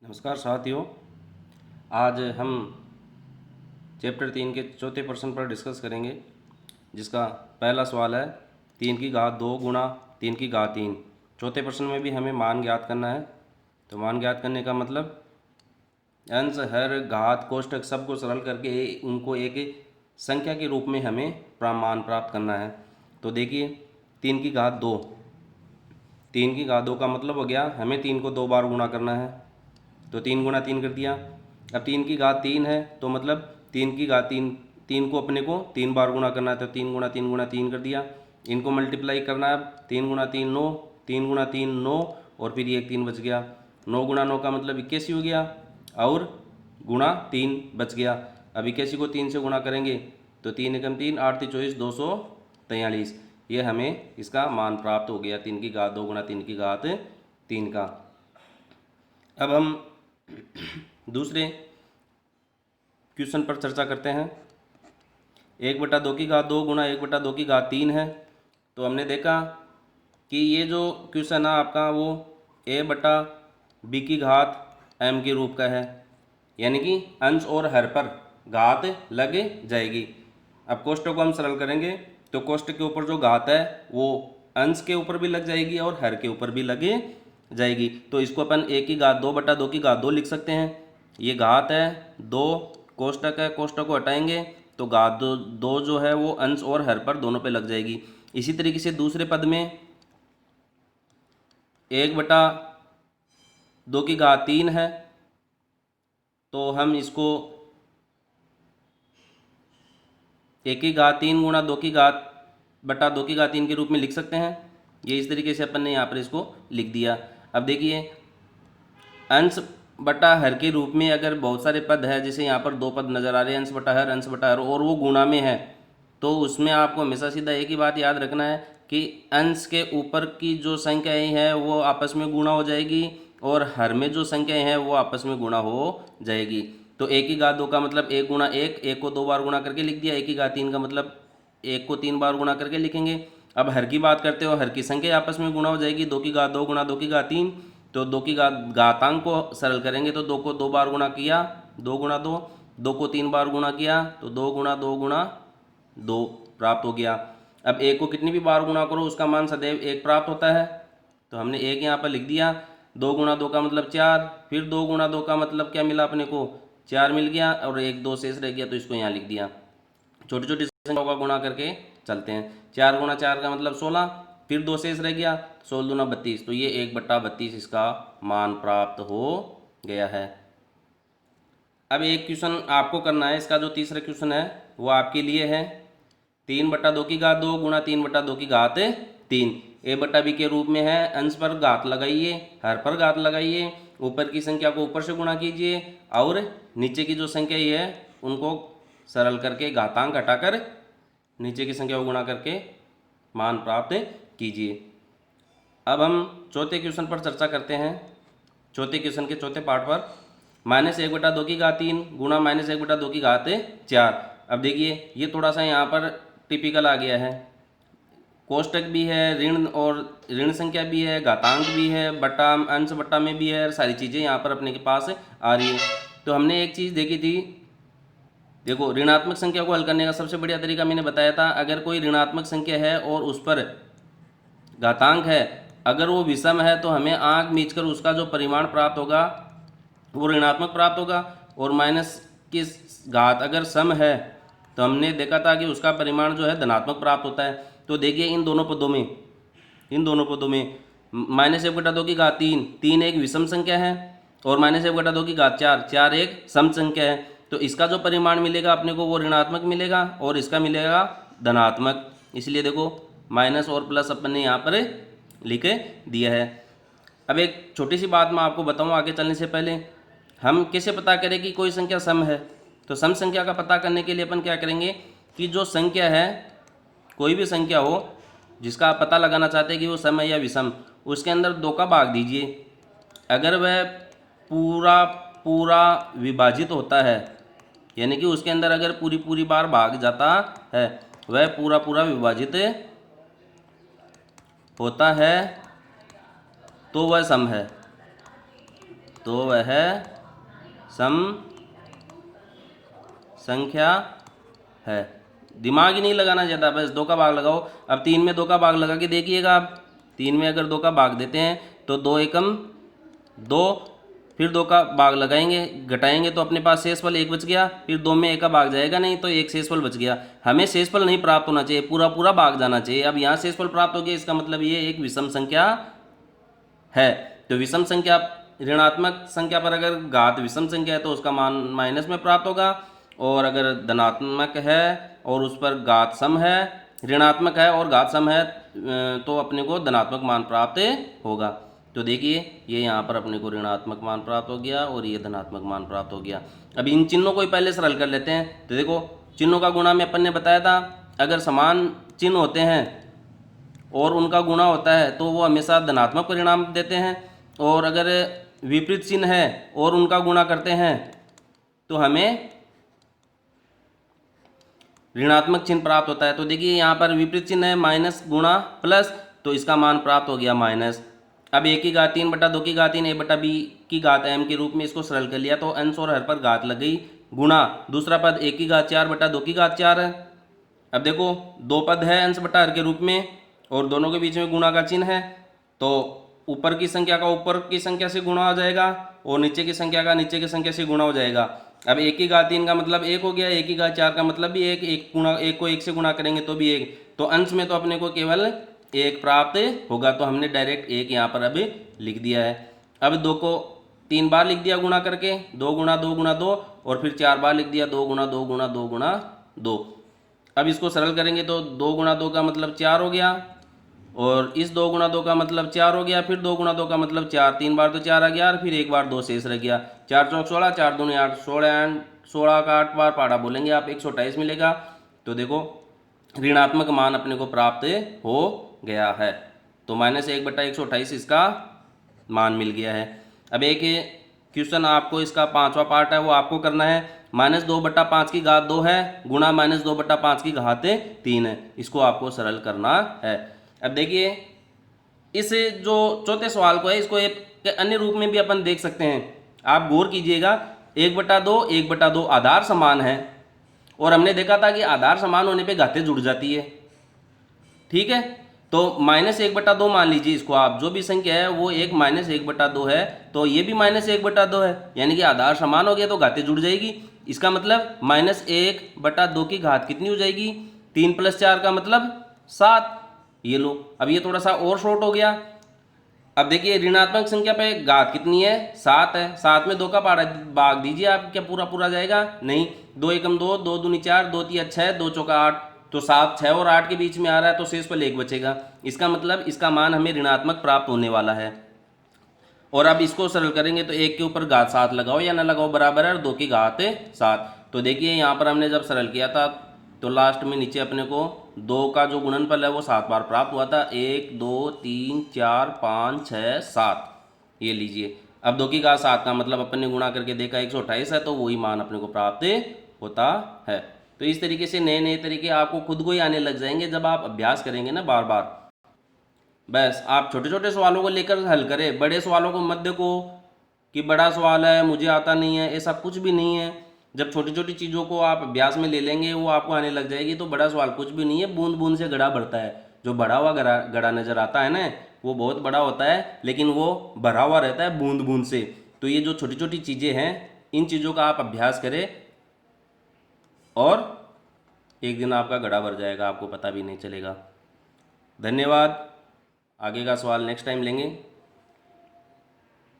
नमस्कार साथियों। आज हम चैप्टर 3 के चौथे प्रश्न पर डिस्कस करेंगे, जिसका पहला सवाल है 3 की घात 2 गुणा 3 की घात 3। चौथे प्रश्न में भी हमें मान ज्ञात करना है। तो मान ज्ञात करने का मतलब अंश, हर, घात, कोष्ठक सबको सरल करके उनको एक संख्या के रूप में हमें मान प्राप्त करना है। तो देखिए 3 की घात 2, 3 की घात 2 का मतलब हो गया हमें 3 को 2 बार गुणा करना है। तो 3 गुणा 3 कर दिया। अब 3 की घात 3 है तो मतलब 3 की घात 3, 3 को अपने को 3 बार गुणा करना है। तो 3 गुणा 3 गुणा 3 कर दिया। इनको मल्टीप्लाई करना है। अब 3 गुणा 3 9, 3 गुणा 3 9 और फिर ये 3 बच गया। 9 गुणा 9 का मतलब 81 हो गया और गुणा 3 बच गया। अब 81 को 3 से गुणा करेंगे तो 3 एकम 3, 8 3 24, 243। ये हमें इसका मान प्राप्त हो गया 3 की घात 2 गुणा 3 की घात 3 का। अब हम दूसरे क्वेश्चन पर चर्चा करते हैं। 1/2 की घात 2 गुणा 1/2 की घात 3 है। तो हमने देखा कि ये जो क्वेश्चन है आपका वो a/b की घात m के रूप का है, यानी कि अंश और हर पर घात लग जाएगी। अब कोष्ठक को हम सरल करेंगे तो कोष्ठक के ऊपर जो घात है वो अंश के ऊपर भी लग जाएगी और हर के ऊपर भी लग जाएगी। तो इसको अपन a की घात 2/2 की घात 2 लिख सकते हैं। ये घात है 2, कोष्ठक है, कोष्ठक को हटाएंगे तो घात 2 जो है वो अंश और हर पर दोनों पे लग जाएगी। इसी तरीके से दूसरे पद में 1/2 की घात 3 है तो हम इसको 1 की घात 3 गुणा 2 की घात बटा 2 की घात 3 के रूप में लिख सकते हैं। ये इस तरीके से अपन ने यहाँ पर इसको लिख दिया। अब देखिए अंश बटा हर के रूप में अगर बहुत सारे पद है, जैसे यहाँ पर 2 पद नज़र आ रहे हैं, अंश बटा हर, अंश बटा हर, और वो गुणा में है, तो उसमें आपको हमेशा सीधा एक ही बात याद रखना है कि अंश के ऊपर की जो संख्याएं हैं वो आपस में गुणा हो जाएगी और हर में जो संख्याएं हैं वो आपस में गुणा हो जाएगी। तो 1 की घात 2 का मतलब 1 गुणा 1, 1 को 2 बार गुणा करके लिख दिया। 1 की घात 3 का मतलब 1 को 3 बार गुणा करके लिखेंगे। अब हर की बात करते हो, हर की संख्या आपस में गुणा हो जाएगी। 2 की घात 2 गुणा 2 की घात 3, तो 2 की घातांक को सरल करेंगे तो 2 को 2 बार गुणा किया, 2 गुणा 2, 2 को 3 बार गुणा किया तो 2 गुणा 2 गुणा 2 प्राप्त हो गया। अब 1 को कितनी भी बार गुणा करो उसका मान सदैव 1 प्राप्त होता है, तो हमने 1 यहाँ पर लिख दिया। 2 गुणा 2 का मतलब 4, फिर 2 गुणा 2 का मतलब क्या मिला अपने को, 4 मिल गया और 1 2 शेष रह गया तो इसको यहाँ लिख दिया। छोटी छोटी संख्याओं का गुणा करके चलते हैं। 4 गुणा 4 का मतलब 16, फिर 2 शेष रह गया, 16 दूना 32, तो ये 1/32 इसका मान प्राप्त हो गया है। अब एक क्वेश्चन आपको करना है, इसका जो तीसरा क्वेश्चन है वो आपके लिए है। 3/2 की घात 2 गुणा 3/2 की घात 3। a/b के रूप में है, अंश पर घात लगाइए, हर पर घात लगाइए, ऊपर की संख्या को ऊपर से गुणा कीजिए और नीचे की जो संख्या ये है उनको सरल करके घातांक हटाकर नीचे की संख्या को गुणा करके मान प्राप्त कीजिए। अब हम चौथे क्वेश्चन पर चर्चा करते हैं। चौथे क्वेश्चन के चौथे पार्ट पर -1/2 की घात 3 गुणा -1/2 की घात 4। अब देखिए ये थोड़ा सा यहाँ पर टिपिकल आ गया है, कोष्टक भी है, ऋण और ऋण संख्या भी है, घातांक भी है, बटा अंश बटा में भी है, सारी चीज़ें यहाँ पर अपने के पास आ रही है। तो हमने एक चीज़ देखी थी, देखो ऋणात्मक संख्या को हल करने का सबसे बढ़िया तरीका मैंने बताया था, अगर कोई ऋणात्मक संख्या है और उस पर घातांक है, अगर वो विषम है तो हमें आंक मीचकर उसका जो परिमाण प्राप्त होगा वो ऋणात्मक प्राप्त होगा, और माइनस की घात अगर सम है तो हमने देखा था कि उसका परिमाण जो है धनात्मक प्राप्त होता है। तो देखिए इन दोनों पदों में -1/2 की घात 3, 3 एक विषम संख्या है और -1/2 की घात 4, 4 एक सम संख्या है। तो इसका जो परिमाण मिलेगा अपने को वो ऋणात्मक मिलेगा और इसका मिलेगा धनात्मक। इसलिए देखो माइनस और प्लस अपन ने यहाँ पर लिख दिया है। अब एक छोटी सी बात मैं आपको बताऊँ आगे चलने से पहले, हम कैसे पता करें कि कोई संख्या सम है। तो सम संख्या का पता करने के लिए अपन क्या करेंगे कि जो संख्या है, कोई भी संख्या हो जिसका आप पता लगाना चाहते हैं कि वो सम है या विषम, उसके अंदर 2 का भाग दीजिए। अगर वह पूरा पूरा विभाजित होता है, यानी कि उसके अंदर अगर पूरी पूरी बार भाग जाता है, वह पूरा पूरा विभाजित होता है तो वह सम है। तो वह सम संख्या है। दिमाग ही नहीं लगाना ज़्यादा, बस 2 का भाग लगाओ। अब 3 में 2 का भाग लगा के देखिएगा आप। 3 में अगर 2 का भाग देते हैं तो 2 एकम 2, फिर 2 का भाग लगाएंगे, घटाएंगे तो अपने पास शेषफल 1 बच गया। फिर 2 में 1 का भाग जाएगा नहीं तो 1 शेषफल बच गया। हमें शेषफल नहीं प्राप्त होना चाहिए, पूरा पूरा भाग जाना चाहिए। अब यहाँ शेषफल प्राप्त हो गया, इसका मतलब ये एक विषम संख्या है। तो विषम संख्या, ऋणात्मक संख्या पर अगर घात विषम संख्या है तो उसका मान माइनस में प्राप्त होगा, और अगर धनात्मक है और उस पर घात सम है, ऋणात्मक है और घात सम है, तो अपने को धनात्मक मान प्राप्त होगा। तो देखिए ये यहाँ पर अपने को ऋणात्मक मान प्राप्त हो गया और ये धनात्मक मान प्राप्त हो गया। अब इन चिन्हों को ही पहले सरल कर लेते हैं। तो देखो चिन्हों का गुणा में अपन ने बताया था, अगर समान चिन्ह होते हैं और उनका गुणा होता है तो वो हमेशा धनात्मक परिणाम देते हैं, और अगर विपरीत चिन्ह है और उनका गुणा करते हैं तो हमें ऋणात्मक चिन्ह प्राप्त होता है। तो देखिए यहाँ पर विपरीत चिन्ह है, माइनस गुणा प्लस, तो इसका मान प्राप्त हो गया माइनस। अब ए की घात 3 बटा 2 की घात 3 a बटा b की घात m के रूप में इसको सरल कर लिया, तो अंश और हर पर घात लग गई, गुणा दूसरा पद a की घात 4 बटा 2 की घात 4 है। अब देखो 2 पद है अंश बटा हर के रूप में और दोनों के बीच में गुणा का चिन्ह है, तो ऊपर की संख्या का ऊपर की संख्या से गुणा हो जाएगा और नीचे की संख्या का नीचे की संख्या से गुणा हो जाएगा। अब 1 की घात 3 का मतलब 1 हो गया, 1 की घात 4 का मतलब भी 1, 1 गुणा 1 को 1 से गुणा करेंगे तो भी 1, तो अंश में तो अपने को केवल 1 प्राप्त होगा, तो हमने डायरेक्ट 1 यहाँ पर अभी लिख दिया है। अब 2 को 3 बार लिख दिया गुणा करके, 2 गुणा 2 गुणा 2, और फिर 4 बार लिख दिया 2 गुणा 2 गुणा 2 गुणा 2। अब इसको सरल करेंगे तो 2 गुणा 2 का मतलब 4 हो गया, और इस 2 गुणा 2 का मतलब 4 हो गया, फिर 2 गुणा 2 का मतलब 4, 3 बार तो 4 आ गया और फिर 1 बार 2 शेष रह गया। 4 चौक 16, 4 दूनी 8, 16 का 8 बार पाड़ा बोलेंगे आप, 128 मिलेगा। तो देखो ऋणात्मक मान अपने को प्राप्त हो गया है, तो -1 बटा 128 इसका मान मिल गया है। अब एक क्वेश्चन आपको इसका 5वां पार्ट है वो आपको करना है, -2 बटा 5 की घात 2 है गुणा -2 बटा 5 की घात 3 है, इसको आपको सरल करना है। अब देखिए इस जो चौथे सवाल को है इसको एक अन्य रूप में भी अपन देख सकते हैं, आप गौर कीजिएगा। 1 बटा 2 1 बटा 2 आधार समान है, और हमने देखा था कि आधार समान होने पे घातें जुड़ जाती है, ठीक है। तो -1 बटा 2 मान लीजिए इसको आप, जो भी संख्या है वो एक -1 बटा 2 है, तो ये भी -1 बटा 2 है, यानी कि आधार समान हो गया तो घातें जुड़ जाएगी। इसका मतलब -1 बटा 2 की घात कितनी हो जाएगी, 3 + 4 का मतलब 7। ये लो, अब ये थोड़ा सा और शॉर्ट हो गया। अब देखिए ऋणात्मक संख्या पे घात कितनी है, 7 है, 7 में 2 का भाग दीजिए आप, क्या पूरा पूरा जाएगा, नहीं, 2 एकम 2, 2 दूनी 4, 2 तिया 6, 2 चौका 8, तो 7 6 और 8 के बीच में आ रहा है, तो शेषफल 1 बचेगा। इसका मतलब इसका मान हमें ऋणात्मक प्राप्त होने वाला है। और अब इसको सरल करेंगे तो 1 के ऊपर घात 7 लगाओ या ना लगाओ बराबर है, और 2 की घात 7। तो देखिए यहाँ पर हमने जब सरल किया था तो लास्ट में नीचे अपने को 2 का जो गुणनफल है वो 7 बार प्राप्त हुआ था, 1 2 3 4 5 6 7, ये लीजिए। अब 2 की घात 7 का मतलब अपन ने गुणा करके देखा 128 है, तो वही मान अपने को प्राप्त होता है। तो इस तरीके से नए नए तरीके आपको खुद को ही आने लग जाएंगे जब आप अभ्यास करेंगे ना बार बार। बस आप छोटे छोटे सवालों को लेकर हल करें, बड़े सवालों को मत देखो कि बड़ा सवाल है मुझे आता नहीं है, ऐसा कुछ भी नहीं है। जब छोटी छोटी चीज़ों को आप अभ्यास में ले लेंगे वो आपको आने लग जाएगी, तो बड़ा सवाल कुछ भी नहीं है, बूंद बूंद से घड़ा भरता है। जो बढ़ा हुआ घड़ा नज़र आता है ना वो बहुत बड़ा होता है, लेकिन वो भरा हुआ रहता है बूंद बूंद से। तो ये जो छोटी छोटी चीज़ें हैं इन चीज़ों का आप अभ्यास करें और एक दिन आपका घड़ा भर जाएगा, आपको पता भी नहीं चलेगा। धन्यवाद। आगे का सवाल नेक्स्ट टाइम लेंगे।